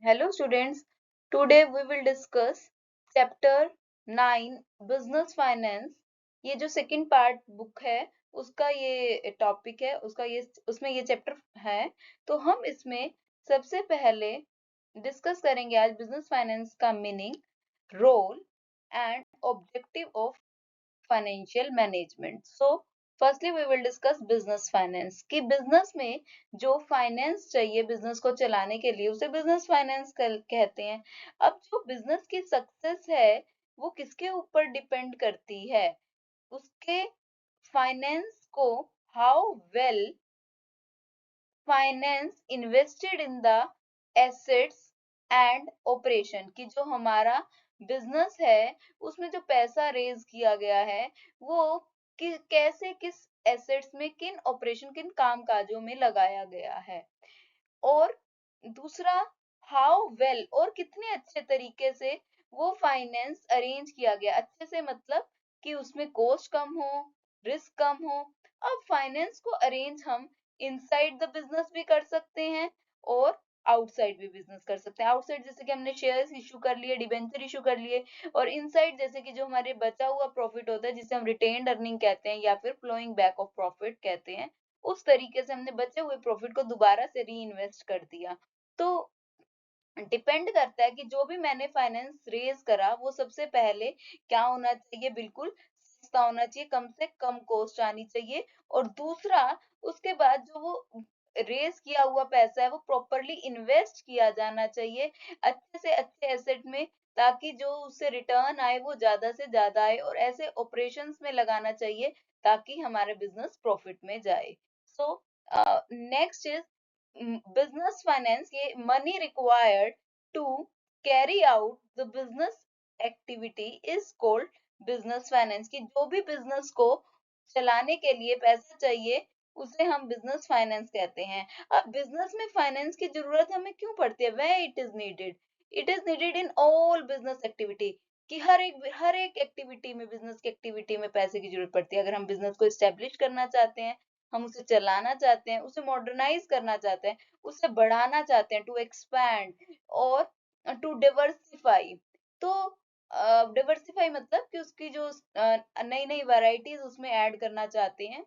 Hello students, today we will discuss chapter 9 business finance। ये जो second part book है उसका ये टॉपिक है, उसमें ये चैप्टर है। तो हम इसमें सबसे पहले डिस्कस करेंगे आज बिजनेस फाइनेंस का meaning, role and objective of financial management. So firstly we will discuss business finance कि बिजनेस में जो फाइनेंस चाहिए बिजनेस को चलाने के लिए उसे बिजनेस फाइनेंस कहते हैं। अब जो बिजनेस की सक्सेस है वो किसके ऊपर डिपेंड करती है? उसके फाइनेंस को, how well finance invested in the assets and operation, कि जो हमारा बिजनेस है उसमें जो पैसा रेज किया गया है वो कैसे, किस एसेट्स में, किन ऑपरेशन, किन कामकाजों में लगाया गया है। और दूसरा, हाउ वेल और कितने अच्छे तरीके से वो फाइनेंस अरेंज किया गया। अच्छे से मतलब कि उसमें कॉस्ट कम हो, रिस्क कम हो। अब फाइनेंस को अरेंज हम इनसाइड द बिजनेस भी कर सकते हैं और आउटसाइड भी बिजनेस कर सकते हैं। आउटसाइड जैसे कि हमने शेयर्स इशू कर लिए, डिबेंचर इशू कर लिए, और इनसाइड जैसे कि जो हमारे बचा हुआ प्रॉफिट होता है जिसे हम रिटेन्ड अर्निंग कहते हैं या फिर फ्लोइंग बैक ऑफ प्रॉफिट कहते हैं, उस तरीके से हमने बचे हुए प्रॉफिट को दोबारा से री इन्वेस्ट कर दिया। तो डिपेंड करता है कि जो भी मैंने फाइनेंस रेज करा वो सबसे पहले क्या होना चाहिए, बिल्कुल सस्ता होना चाहिए, कम से कम कॉस्ट आनी चाहिए। और दूसरा, उसके बाद जो वो रेज किया हुआ पैसा है वो प्रॉपरली इन्वेस्ट किया जाना चाहिए अच्छे से अच्छे एसेट में, ताकि जो उससे रिटर्न आए वो ज्यादा से ज्यादा आए, और ऐसे ऑपरेशंस में लगाना चाहिए ताकि हमारा बिजनेस प्रॉफिट में जाए। So next is business finance, ये money required to carry out the business activity is called business finance, कि जो भी बिजनेस को चलाने के लिए पैसा चाहिए उसे हम बिजनेस फाइनेंस कहते हैं। अब बिजनेस में फाइनेंस की जरूरत हमें क्यों पड़ती है? where it is needed, it is needed in all business activity, कि हर एक एक्टिविटी में, बिजनेस की एक्टिविटी में पैसे की जरूरत पड़ती है। अगर हम बिजनेस को एस्टेब्लिश करना चाहते हैं, हम उसे चलाना चाहते हैं, उसे मॉडर्नाइज करना चाहते हैं, उसे बढ़ाना चाहते हैं, टू एक्सपैंड और टू डिवर्सिफाई। तो डिवर्सिफाई मतलब कि उसकी जो नई नई वैरायटीज उसमें ऐड करना चाहते हैं।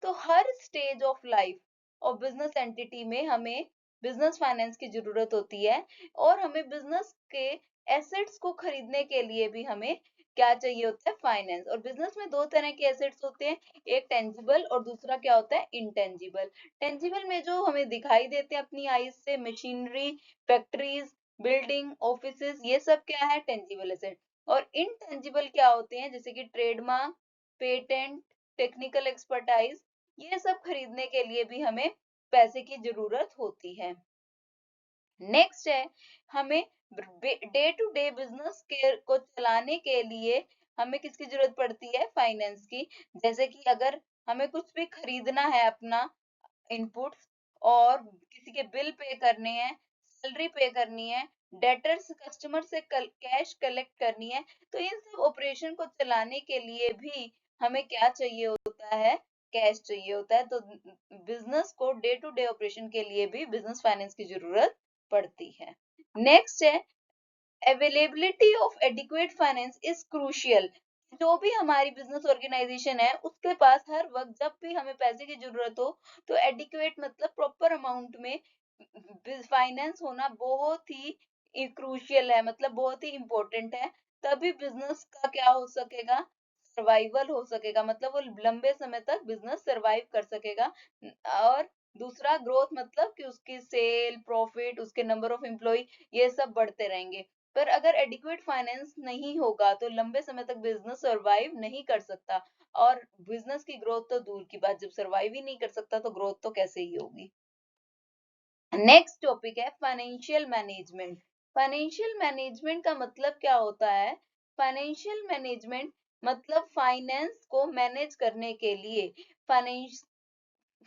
तो हर स्टेज ऑफ लाइफ और बिजनेस एंटिटी में हमें बिजनेस फाइनेंस की जरूरत होती है, और हमें बिजनेस के एसेट्स को खरीदने के लिए भी हमें क्या चाहिए होता है? फाइनेंस। और बिजनेस में दो तरह के एसेट्स होते हैं, एक टेंजिबल और दूसरा क्या होता है? इंटेंजिबल। टेंजिबल में जो हमें दिखाई देते हैं अपनी आईज से, मशीनरी, फैक्ट्रीज, बिल्डिंग, ऑफिसेज, ये सब क्या है? Tangible asset. और इनटेंजिबल क्या होते हैं? जैसे कि ट्रेडमार्क, पेटेंट, टेक्निकल एक्सपर्टाइज, ये सब खरीदने के लिए भी हमें पैसे की जरूरत होती है। नेक्स्ट है, हमें डे टू डे बिजनेस के को चलाने के लिए हमें किसकी जरूरत पड़ती है? फाइनेंस की। जैसे कि अगर हमें कुछ भी खरीदना है, अपना इनपुट्स, और किसी के बिल पे करने हैं, सैलरी पे करनी है, डेटर्स कस्टमर से कैश कलेक्ट करनी है, तो इन सब ऑपरेशन को चलाने के लिए भी हमें क्या चाहिए होता है? कैश चाहिए होता है। तो बिजनेस को डे टू डे ऑपरेशन के लिए भी बिजनेस फाइनेंस की जरूरत पड़ती है। नेक्स्ट है, availability of adequate finance is crucial. जो भी हमारी बिजनेस ऑर्गेनाइजेशन है उसके पास हर वक्त जब भी हमें पैसे की जरूरत हो, तो एडिक्वेट मतलब प्रॉपर अमाउंट में फाइनेंस होना बहुत ही क्रूशियल है, मतलब बहुत ही इंपॉर्टेंट है। तभी बिजनेस का क्या हो सकेगा? सर्वाइवल हो सकेगा, मतलब वो लंबे समय तक बिजनेस सर्वाइव कर सकेगा। और दूसरा, ग्रोथ मतलब कि उसकी सेल, प्रॉफिट, उसके नंबर ऑफ एम्प्लॉय, ये सब बढ़ते रहेंगे। पर अगर एडिक्वेट फाइनेंस नहीं होगा तो लंबे समय तक बिजनेस सरवाइव नहीं कर सकता, और बिजनेस की ग्रोथ तो दूर की बात, जब सरवाइव ही नहीं कर सकता तो ग्रोथ तो कैसे ही होगी। नेक्स्ट टॉपिक है फाइनेंशियल मैनेजमेंट। फाइनेंशियल मैनेजमेंट का मतलब क्या होता है? फाइनेंशियल मैनेजमेंट मतलब फाइनेंस को मैनेज करने के लिए। फाइनेंस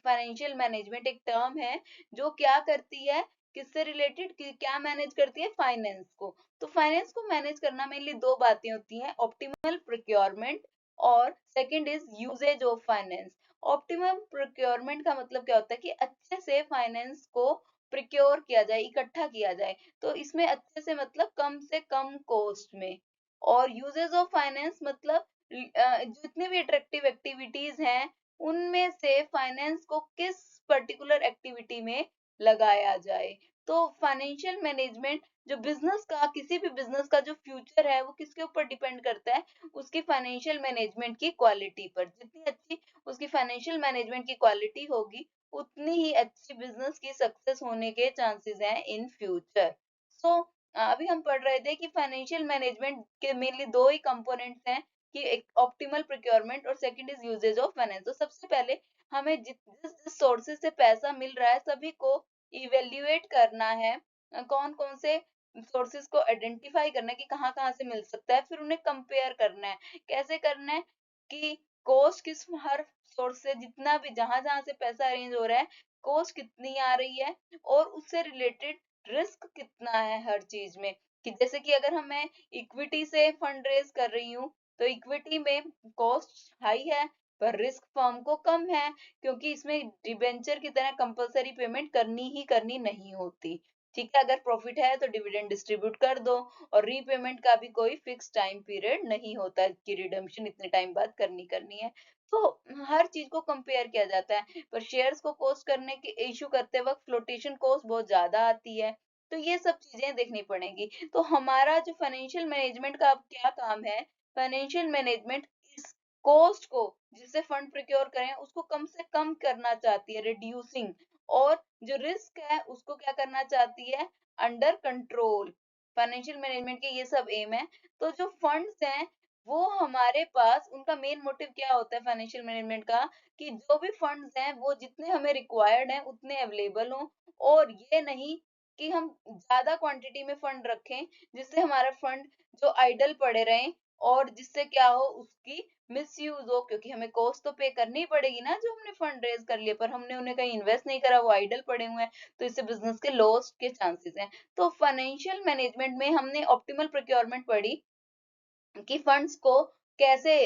फाइनेंशियल मैनेजमेंट एक टर्म है जो क्या करती है, किससे रिलेटेड, क्या मैनेज करती है? फाइनेंस को। तो फाइनेंस को मैनेज करना मेनली दो बातें होती हैं, ऑप्टिमल प्रोक्योरमेंट और second is usage of finance. Optimum procurement का मतलब क्या होता है कि अच्छे से फाइनेंस को प्रिक्योर किया जाए, इकट्ठा किया जाए। तो इसमें अच्छे से कम कॉस्ट में। और यूजेस ऑफ फाइनेंस मतलब जितने भी अट्रैक्टिव एक्टिविटीज हैं, उनमें से फाइनेंस को किस पर्टिकुलर एक्टिविटी में लगाया जाए। तो फाइनेंशियल मैनेजमेंट जो बिजनेस का, किसी भी बिजनेस का जो फ्यूचर है, वो किसके ऊपर डिपेंड करता है? उसकी फाइनेंशियल मैनेजमेंट की क्वालिटी पर। जितनी अच्छी उसकी फाइनेंशियल मैनेजमेंट की क्वालिटी होगी, उतनी ही अच्छी बिजनेस की सक्सेस होने के चांसेस हैं इन फ्यूचर। सो अभी हम पढ़ रहे थे कि फाइनेंशियल मैनेजमेंट के मेनली दो ही कंपोनेंट्स हैं, कि एक ऑप्टिमल प्रोक्योरमेंट और second is usage of finance. तो सबसे पहले हमें जिस जिस सोर्सेज से पैसा मिल रहा है, सभी को इवेल्युएट करना है। कौन कौन से सोर्सेज को आइडेंटिफाई करना है कि कहाँ कहाँ से मिल सकता है, फिर उन्हें कंपेयर करना है। कैसे करना है? कि कॉस्ट किस, हर सोर्स से जितना भी, जहां जहां से पैसा अरेंज हो रहा है, कॉस्ट कितनी आ रही है और उससे रिलेटेड रिस्क कितना है हर चीज में। कि जैसे कि अगर हम मैं इक्विटी से फंड रेज कर रही हूँ, तो इक्विटी में कॉस्ट हाई है पर रिस्क फर्म को कम है, क्योंकि इसमें डिबेंचर की तरह कंपलसरी पेमेंट करनी ही करनी नहीं होती। ठीक है, अगर प्रॉफिट है तो डिविडेंड डिस्ट्रीब्यूट कर दो, और रीपेमेंट का भी कोई फिक्स टाइम पीरियड नहीं होता कि रिडेम्पशन इतने टाइम बाद करनी करनी है। तो हर चीज को कंपेयर किया जाता है। पर शेयर्स को कॉस्ट करने के इशू करते वक्त फ्लोटेशन कॉस्ट बहुत ज्यादा आती है। तो ये सब चीजें देखनी पड़ेंगी। तो हमारा जो फाइनेंशियल मैनेजमेंट का अब क्या काम है? फाइनेंशियल मैनेजमेंट इस कॉस्ट को, जिससे फंड प्रोक्योर करें, उसको कम से कम करना चाहती है, रिड्यूसिंग। और जो रिस्क है उसको क्या करना चाहती है? Under control. फाइनेंशियल मैनेजमेंट के ये सब एम है। तो जो फंड्स हैं, वो हमारे पास, उनका मेन मोटिव क्या होता है फाइनेंशियल मैनेजमेंट का? कि जो भी फंड्स हैं वो जितने हमें रिक्वायर्ड हैं उतने अवेलेबल हों, और ये नहीं कि हम ज्यादा क्वांटिटी में फंड रखें, जिससे हमारा फंड जो आइडल पड़े रहें, और जिससे क्या हो, उसकी मिसयूज हो। क्योंकि हमें कॉस्ट तो पे करनी ही पड़ेगी ना, जो हमने फंड रेज कर लिए, पर हमने उन्हें कहीं इन्वेस्ट नहीं करा, वो आइडल पड़े हुए हैं, तो इससे बिजनेस के लॉस के चांसेस हैं। तो फाइनेंशियल मैनेजमेंट में हमने ऑप्टिमल प्रोक्योरमेंट पढ़ी, कि फंड्स को कैसे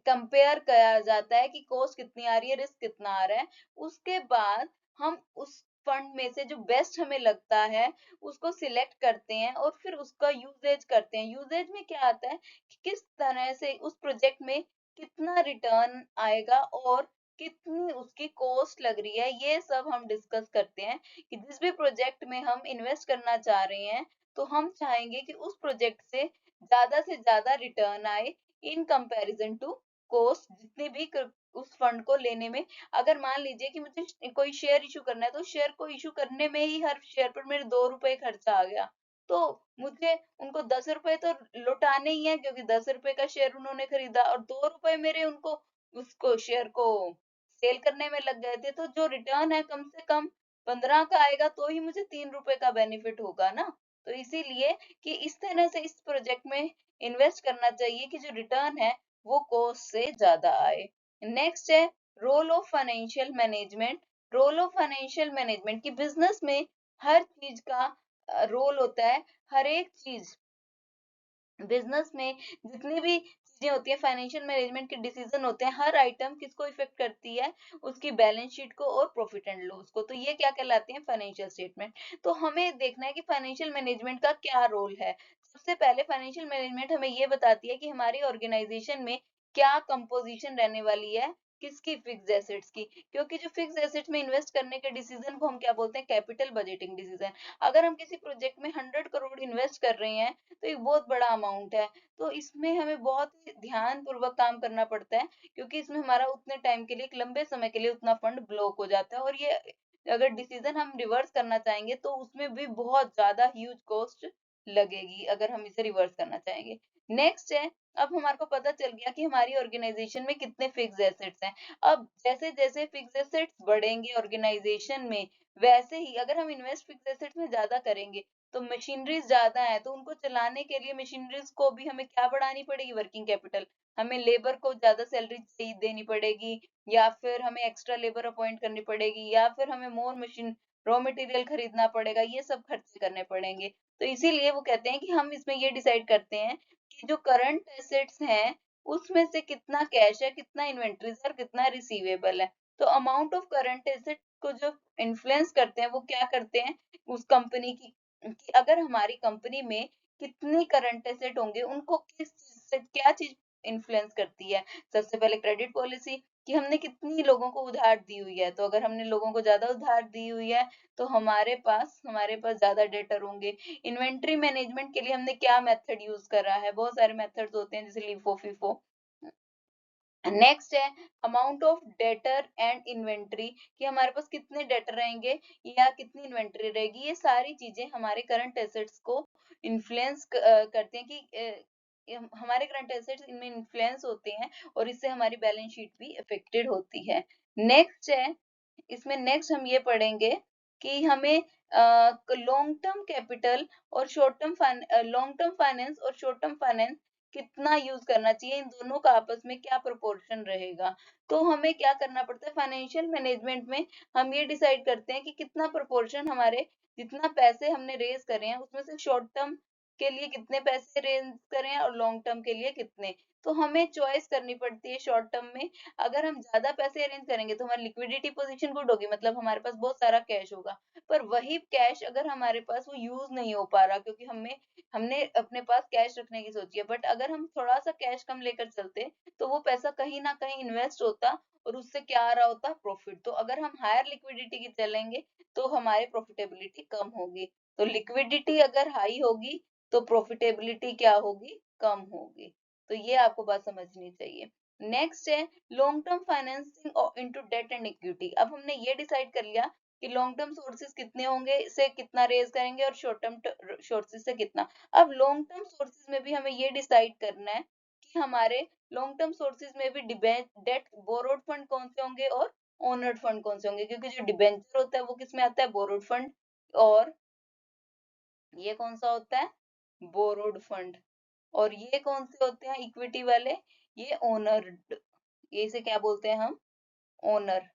कंपेयर किया जाता है, कि कॉस्ट कितनी आ रही है, रिस्क कितना आ रहा है। उसके बाद हम उस फंड में से जो बेस्ट हमें लगता है, उसको सिलेक्ट करते हैं, और फिर उसका यूजेज करते हैं। यूजेज में क्या आता है? कि किस तरह से उस प्रोजेक्ट में कितना रिटर्न आएगा, और कितनी उसकी कॉस्ट लग रही है, ये सब हम डिस्कस करते हैं। कि जिस भी प्रोजेक्ट में हम इन्वेस्ट करना चाह रहे हैं, तो हम चाहेंगे कि उस प्रोजेक्ट से ज्यादा रिटर्न आए, इन कंपैरिजन टू कॉस्ट, जितने भी उस फंड को लेने में। अगर मान लीजिए कि मुझे कोई शेयर इशू करना है, तो शेयर को इशू करने में ही हर शेयर पर मेरे 2 रुपए खर्चा आ गया, तो मुझे उनको 10 रुपए तो लौटाने ही है, क्योंकि 10 रुपए का शेयर उन्होंने खरीदा, और 2 रुपए मेरे उनको, उसको शेयर को सेल करने में लग गए थे। तो जो रिटर्न है कम से कम 15 का आएगा, तो ही मुझे 3 रुपए का बेनिफिट होगा ना। तो इसीलिए कि इस तरह से इस प्रोजेक्ट में इन्वेस्ट करना चाहिए कि जो रिटर्न है वो कॉस्ट से ज्यादा आए। नेक्स्ट है role of financial management. Role of financial management की बिजनेस में हर चीज का रोल होता है। हर एक चीज बिजनेस में, जितनी भी चीजें होती है, फाइनेंशियल मैनेजमेंट के डिसीजन होते हैं, हर आइटम किसको इफेक्ट करती है? उसकी बैलेंस शीट को और प्रॉफिट एंड लॉस को। तो ये क्या कहलाते हैं? Financial statement. तो हमें देखना है कि फाइनेंशियल मैनेजमेंट का क्या रोल है। सबसे पहले फाइनेंशियल मैनेजमेंट हमें ये बताती है कि हमारी ऑर्गेनाइजेशन में क्या कंपोजिशन रहने वाली है, किसकी? फिक्स्ड एसेट्स की। क्योंकि जो फिक्स्ड एसेट्स में इन्वेस्ट करने के डिसीजन को हम क्या बोलते हैं? Capital budgeting decision. अगर हम किसी प्रोजेक्ट में 100 करोड़ इन्वेस्ट कर रहे हैं, तो एक बहुत बड़ा अमाउंट है। तो इसमें हमें बहुत ही ध्यान पूर्वक काम करना पड़ता है, क्योंकि इसमें हमारा उतने टाइम के लिए, एक लंबे समय के लिए उतना फंड ब्लॉक हो जाता है, और ये अगर डिसीजन हम रिवर्स करना चाहेंगे, तो उसमें भी बहुत ज्यादा ह्यूज कॉस्ट लगेगी, अगर हम इसे रिवर्स करना चाहेंगे। नेक्स्ट है, अब हमारे को पता चल गया कि हमारी ऑर्गेनाइजेशन में कितने फिक्स एसेट्स हैं। अब जैसे जैसे फिक्स एसेट्स बढ़ेंगे ऑर्गेनाइजेशन में, वैसे ही अगर हम इन्वेस्ट फिक्स एसेट्स में ज्यादा करेंगे, तो मशीनरीज ज्यादा है, तो उनको चलाने के लिए मशीनरीज को भी हमें क्या बढ़ानी पड़ेगी? Working capital. हमें लेबर को ज्यादा सैलरी देनी पड़ेगी, या फिर हमें एक्स्ट्रा लेबर अपॉइंट करनी पड़ेगी, या फिर हमें मोर मशीन, रॉ मटेरियल खरीदना पड़ेगा, ये सब खर्चे करने पड़ेंगे। तो इसीलिए वो कहते हैं कि हम इसमें ये डिसाइड करते हैं कि जो करंट एसेट्स हैं, उसमें से कितना कैश है, कितना इन्वेंट्रीज है, और कितना रिसीवेबल है। तो अमाउंट ऑफ करंट एसेट को जो इन्फ्लुएंस करते हैं वो क्या करते हैं उस कंपनी की, कि अगर हमारी कंपनी में कितनी करंट एसेट होंगे, उनको किस चीज से क्या चीज इन्फ्लुएंस करती है। सबसे पहले क्रेडिट पॉलिसी, कि हमने कितनी लोगों को उधार दी हुई है, तो अगर हमने लोगों को ज्यादा उधार दी हुई है तो हमारे पास ज्यादा डेटर होंगे। इन्वेंट्री मैनेजमेंट के लिए हमने क्या मेथड यूज करा है, बहुत सारे मेथड्स होते हैं जैसे लिफो फिफो। नेक्स्ट है amount of debtor and inventory, कि हमारे पास कितने डेटर रहेंगे या कितनी इन्वेंट्री रहेगी। ये सारी चीजें हमारे करंट एसेट्स को इन्फ्लुएंस करते हैं, कि हमारे करंट एसेट्स इनमें इन्फ्लुएंस होते हैं और इससे हमारी बैलेंस शीट भी अफेक्टेड होती है। नेक्स्ट है, इसमें नेक्स्ट हम ये पढ़ेंगे कि हमें लॉन्ग टर्म कैपिटल और short term long term finance और शॉर्ट टर्म फाइनेंस कितना यूज करना चाहिए, इन दोनों का आपस में क्या प्रोपोर्शन रहेगा। तो हमें क्या करना पड़ता है फाइनेंशियल मैनेजमेंट में, हम ये डिसाइड करते हैं कि कितना प्रोपोर्शन हमारे, जितना पैसे हमने रेज करे हैं उसमें से शॉर्ट टर्म के लिए कितने पैसे रेज करें और लॉन्ग टर्म के लिए कितने। तो हमें चॉइस करनी पड़ती है शॉर्ट टर्म में। अगर हम ज्यादा पैसे अरेंज करेंगे तो हमारी लिक्विडिटी पोजीशन गुड होगी, मतलब हमारे पास बहुत सारा कैश होगा। पर वही कैश अगर हमारे पास वो यूज नहीं हो पा रहा, क्योंकि हमें हमने अपने पास कैश रखने की सोची है, बट अगर हम थोड़ा सा कैश कम लेकर चलते तो वो पैसा कहीं ना कहीं इन्वेस्ट होता और उससे क्या आ रहा होता प्रॉफिट। तो अगर हम हायर लिक्विडिटी की चलेंगे तो हमारी प्रॉफिटेबिलिटी कम होगी। तो लिक्विडिटी अगर हाई होगी तो प्रॉफिटेबिलिटी क्या होगी, कम होगी। तो ये आपको बात समझनी चाहिए। नेक्स्ट है long term financing into debt and equity. अब हमने ये डिसाइड कर लिया कि लॉन्ग टर्म सोर्सेज कितने होंगे, से कितना रेज करेंगे और शॉर्ट टर्म सोर्सेज से कितना। अब लॉन्ग टर्म सोर्सेज में भी हमें ये डिसाइड करना है कि हमारे लॉन्ग टर्म सोर्सेज में भी डेट बोरोड फंड कौन से होंगे और ओनर्ड फंड कौन से होंगे, क्योंकि जो डिबेंचर होता है वो किसमें आता है, बोरोड फंड, और ये कौन सा होता है, बोरोड फंड। और ये कौन से होते हैं इक्विटी वाले, ये ओनर्ड, ये इसे क्या बोलते हैं हम, ओनर,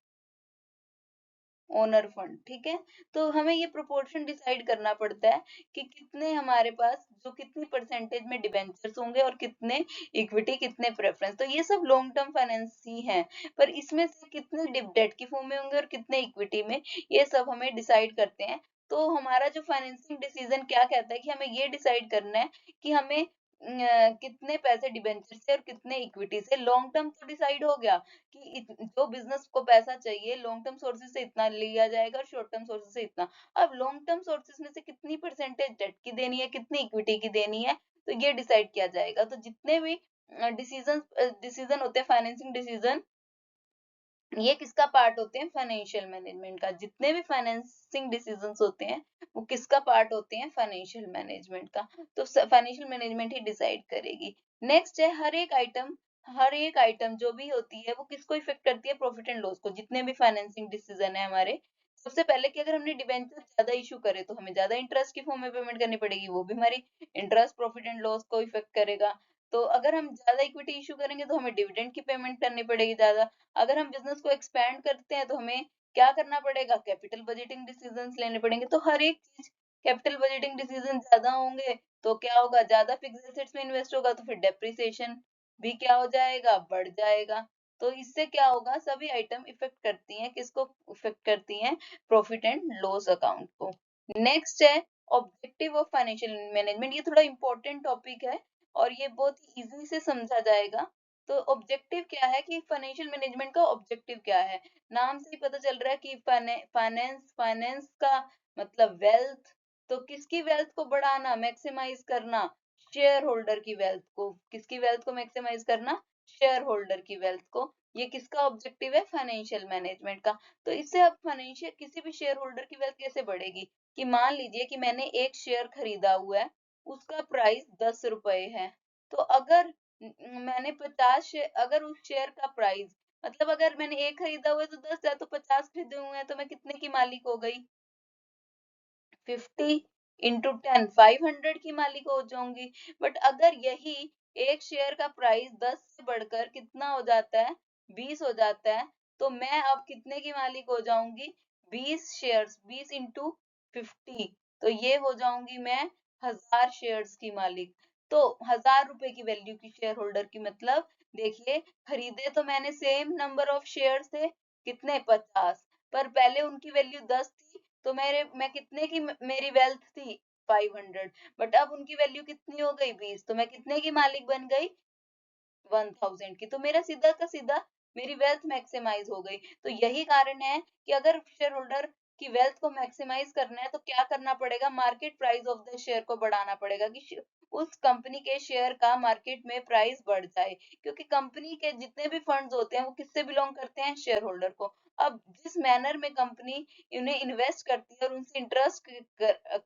ओनर फंड। ठीक है, तो हमें ये प्रोपोर्शन डिसाइड करना पड़ता है कि कितने हमारे पास, जो कितनी परसेंटेज में डिबेंचर्स होंगे और कितने इक्विटी, कितने प्रेफरेंस। तो ये सब लॉन्ग टर्म फाइनेंस ही है, पर इसमें से कितने डेट की फॉर्म में होंगे और कितने इक्विटी में, ये सब हमें डिसाइड करते हैं। तो हमारा जो फाइनेंसिंग डिसीजन क्या कहता है कि हमें ये डिसाइड करना है कि हमें कितने पैसे डिबेंचर से और कितने इक्विटी से। लॉन्ग टर्म तो डिसाइड हो गया कि जो बिजनेस को पैसा चाहिए लॉन्ग टर्म सोर्सेज से इतना लिया जाएगा और शॉर्ट टर्म सोर्सेज से इतना। अब लॉन्ग टर्म सोर्सेज में से कितनी परसेंटेज डेट की देनी है, कितनी इक्विटी की देनी है, तो ये डिसाइड किया जाएगा। तो जितने भी डिसीजन डिसीजन होते हैं फाइनेंसिंग डिसीजन, ये किसका पार्ट होते हैं, फाइनेंशियल मैनेजमेंट का। जितने भी फाइनेंसिंग डिसीजंस होते हैं वो किसका पार्ट होते हैं, फाइनेंशियल मैनेजमेंट का। तो फाइनेंशियल मैनेजमेंट ही डिसाइड करेगी। नेक्स्ट है हर एक आइटम जो भी होती है वो किसको इफेक्ट करती है, प्रॉफिट एंड लॉस को। जितने भी फाइनेंसिंग डिसीजन है हमारे, सबसे पहले कि अगर हमने डिबेंचर ज्यादा इशू करे तो हमें ज्यादा इंटरेस्ट की फॉर्म में पेमेंट करनी पड़ेगी, वो भी हमारी इंटरेस्ट, प्रॉफिट एंड लॉस को इफेक्ट करेगा। तो अगर हम ज्यादा इक्विटी इशू करेंगे तो हमें डिविडेंड की पेमेंट करनी पड़ेगी ज्यादा। अगर हम बिजनेस को एक्सपैंड करते हैं तो हमें क्या करना पड़ेगा, कैपिटल बजटिंग डिसीजंस लेने पड़ेंगे। तो हर एक चीज, कैपिटल बजटिंग डिसीजन ज्यादा होंगे तो क्या होगा, ज्यादा फिक्स्ड एसेट्स में इन्वेस्ट होगा तो फिर डेप्रिसिएशन भी क्या हो जाएगा, बढ़ जाएगा। तो इससे क्या होगा, सभी आइटम इफेक्ट करती हैं, किसको इफेक्ट करती हैं, प्रॉफिट एंड लॉस अकाउंट को। नेक्स्ट है ऑब्जेक्टिव ऑफ फाइनेंशियल मैनेजमेंट। ये थोड़ा इंपॉर्टेंट टॉपिक है और ये बहुत इजी से समझा जाएगा। तो ऑब्जेक्टिव क्या है, कि फाइनेंशियल मैनेजमेंट का ऑब्जेक्टिव क्या है। नाम से ही पता चल रहा है कि फाइनेंस का मतलब वेल्थ। तो किसकी वेल्थ को बढ़ाना, मैक्सिमाइज करना, शेयर होल्डर की वेल्थ को। किसकी वेल्थ को मैक्सिमाइज करना, शेयर होल्डर की वेल्थ को। ये किसका ऑब्जेक्टिव है, फाइनेंशियल मैनेजमेंट का। तो इससे अब फाइनेंशियल किसी भी शेयर होल्डर की वेल्थ कैसे बढ़ेगी, कि मान लीजिए कि मैंने एक शेयर खरीदा हुआ है, उसका प्राइस 10 रुपए है। तो अगर मैंने 50 शेयर, अगर उस शेयर का प्राइस, मतलब अगर मैंने एक खरीदा हुआ है तो 10 है, तो 50 खरीदे हुए हैं तो मैं कितने की मालिक हो गई, 50 × 10, 500 की मालिक हो जाऊंगी। बट अगर यही एक शेयर का प्राइस 10 से बढ़कर कितना हो जाता है, 20 हो जाता है, तो मैं अब कितने की मालिक हो जाऊंगी, 20 शेयर्स, 20 × 50, तो ये हो जाऊंगी मैं 1000 शेयर्स की मालिक। तो 1000 रुपए की वैल्यू की शेयर होल्डर की, मतलब देखिए खरीदे तो मैंने सेम नंबर ऑफ शेयर थे, कितने, 50। पर पहले उनकी वैल्यू 10 थी, तो मैं कितने की मेरी वेल्थ थी 500, बट अब उनकी वैल्यू कितनी हो गई 20, तो मैं कितने की मालिक बन गई 1000 की। तो मेरा सीधा का सीधा मेरी वेल्थ मैक्सिमाइज हो गई। तो यही कारण है कि अगर शेयर होल्डर की वेल्थ को मैक्सिमाइज करना है तो क्या करना पड़ेगा, market price of the share को बढ़ाना पड़ेगा कि उस कंपनी के शेयर का मार्केट में प्राइस बढ़ जाए, क्योंकि कंपनी के जितने भी फंड्स होते हैं वो किससे बिलोंग करते हैं, शेयर होल्डर को। अब जिस मैनर में कंपनी उन्हें इन्वेस्ट करती है और उनसे इंटरेस्ट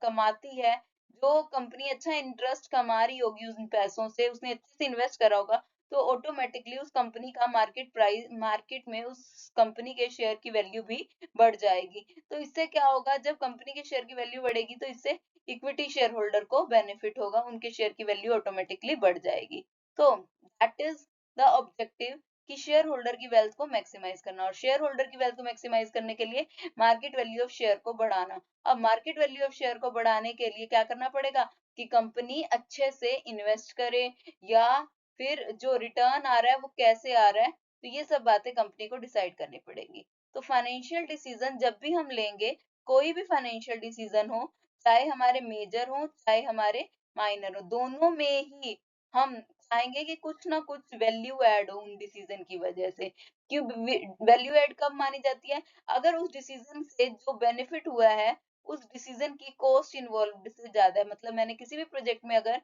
कमाती है, जो कंपनी अच्छा इंटरेस्ट कमा रही होगी उन पैसों से, उसने अच्छे से इन्वेस्ट करा होगा, तो ऑटोमेटिकली उस कंपनी का मार्केट प्राइस, मार्केट में उस कंपनी के शेयर की वैल्यू भी बढ़ जाएगी। तो इससे क्या होगा, जब कंपनी के शेयर की वैल्यू बढ़ेगी तो इससे इक्विटी शेयर होल्डर को बेनिफिट होगा, उनके शेयर की वैल्यू ऑटोमेटिकली बढ़ जाएगी। तो दैट इज द ऑब्जेक्टिव कि शेयर होल्डर की वेल्थ को मैक्सिमाइज करना, और शेयर होल्डर की वेल्थ को मैक्सिमाइज करने के लिए मार्केट वैल्यू ऑफ शेयर को बढ़ाना। अब मार्केट वैल्यू ऑफ शेयर को बढ़ाने के लिए क्या करना पड़ेगा कि कंपनी अच्छे से इन्वेस्ट करे, या फिर जो रिटर्न आ रहा है वो कैसे आ रहा है, तो ये सब बातें कंपनी को डिसाइड करनी पड़ेगी। तो फाइनेंशियल डिसीजन जब भी हम लेंगे, कोई भी फाइनेंशियल डिसीजन हो, चाहे हमारे मेजर हो चाहे हमारे माइनर हो, दोनों में ही हम चाहेंगे कि कुछ ना कुछ वैल्यू ऐड हो उन डिसीजन की वजह से। क्यों वैल्यू ऐड कब मानी जाती है, अगर उस डिसीजन से जो बेनिफिट हुआ है उस डिसीजन की कॉस्ट इन्वॉल्व से ज्यादा है। मतलब मैंने किसी भी प्रोजेक्ट में अगर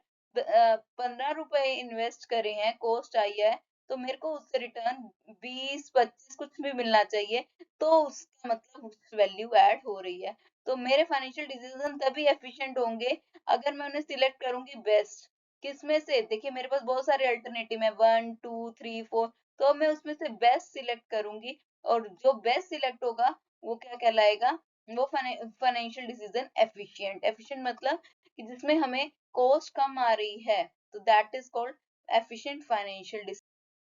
15 रुपए इन्वेस्ट करे हैं, कॉस्ट आई है, तो मेरे को उससे रिटर्न 20-25 कुछ भी मिलना चाहिए, तो उसका मतलब उस वैल्यू ऐड हो रही है। तो मेरे फाइनेंशियल डिसीजन तभी एफिशिएंट होंगे अगर मैं उन्हें सिलेक्ट करूंगी बेस्ट। किसमें से, देखिए मेरे पास बहुत सारे अल्टरनेटिव है, 1 2 3 4, तो मैं उसमें से बेस्ट सिलेक्ट करूंगी, और जो बेस्ट सिलेक्ट होगा वो क्या कहलाएगा, वो फाइनेंशियल डिसीजन एफिशिएंट। एफिशिएंट मतलब कि जिसमें हमें कॉस्ट कम आ रही है, तो that is called efficient financial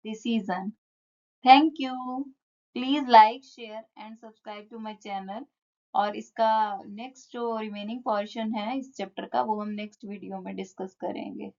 decision. Thank you. Please like share and subscribe to my channel, और इसका नेक्स्ट जो रिमेनिंग पोर्शन है इस चैप्टर का वो हम नेक्स्ट वीडियो में डिस्कस करेंगे।